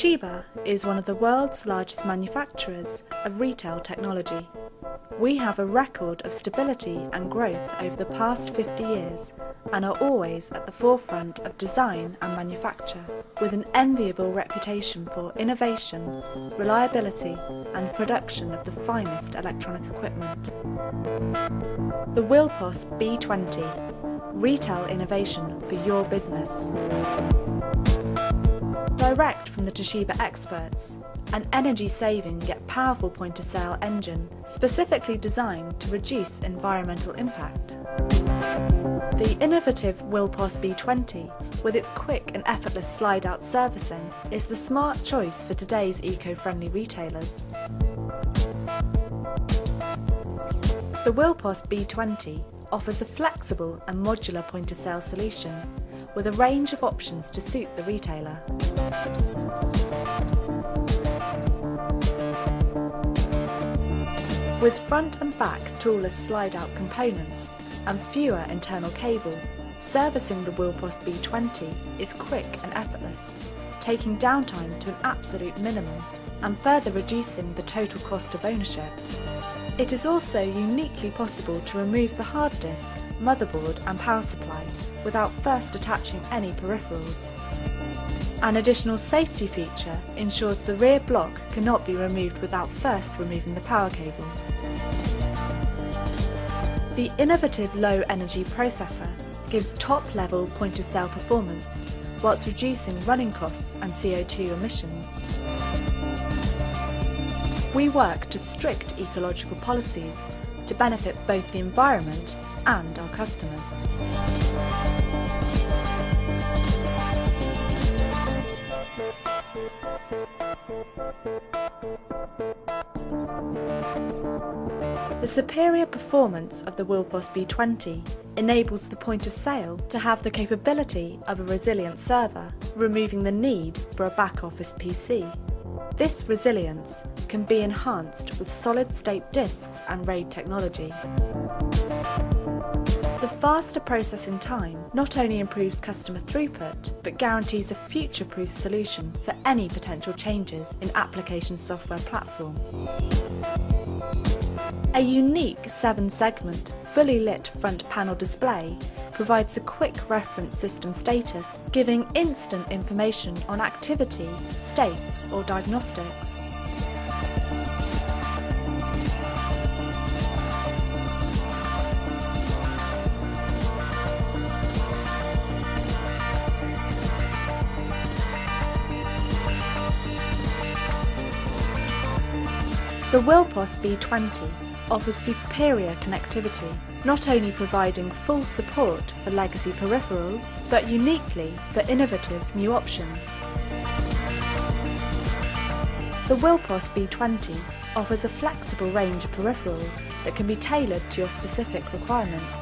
Toshiba is one of the world's largest manufacturers of retail technology. We have a record of stability and growth over the past 50 years and are always at the forefront of design and manufacture, with an enviable reputation for innovation, reliability and the production of the finest electronic equipment. The WillPOS B20, retail innovation for your business. Direct from the Toshiba experts, an energy-saving yet powerful point-of-sale engine specifically designed to reduce environmental impact. The innovative WillPOS B20, with its quick and effortless slide-out servicing, is the smart choice for today's eco-friendly retailers. The WillPOS B20 offers a flexible and modular point-of-sale solution with a range of options to suit the retailer. With front and back toolless slide-out components and fewer internal cables, servicing the WillPOS B20 is quick and effortless, taking downtime to an absolute minimum and further reducing the total cost of ownership. It is also uniquely possible to remove the hard disk, motherboard and power supply without first attaching any peripherals. An additional safety feature ensures the rear block cannot be removed without first removing the power cable. The innovative low-energy processor gives top-level point-of-sale performance whilst reducing running costs and CO2 emissions. We work to strict ecological policies to benefit both the environment and our customers. The superior performance of the WillPOS B20 enables the point of sale to have the capability of a resilient server, removing the need for a back-office PC. This resilience can be enhanced with solid-state disks and RAID technology. The faster processing time not only improves customer throughput, but guarantees a future-proof solution for any potential changes in application software platform. A unique 7-segment, fully lit front panel display provides a quick reference system status, giving instant information on activity, states or diagnostics. The WillPOS B20 offers superior connectivity, not only providing full support for legacy peripherals, but uniquely for innovative new options. The WillPOS B20 offers a flexible range of peripherals that can be tailored to your specific requirements.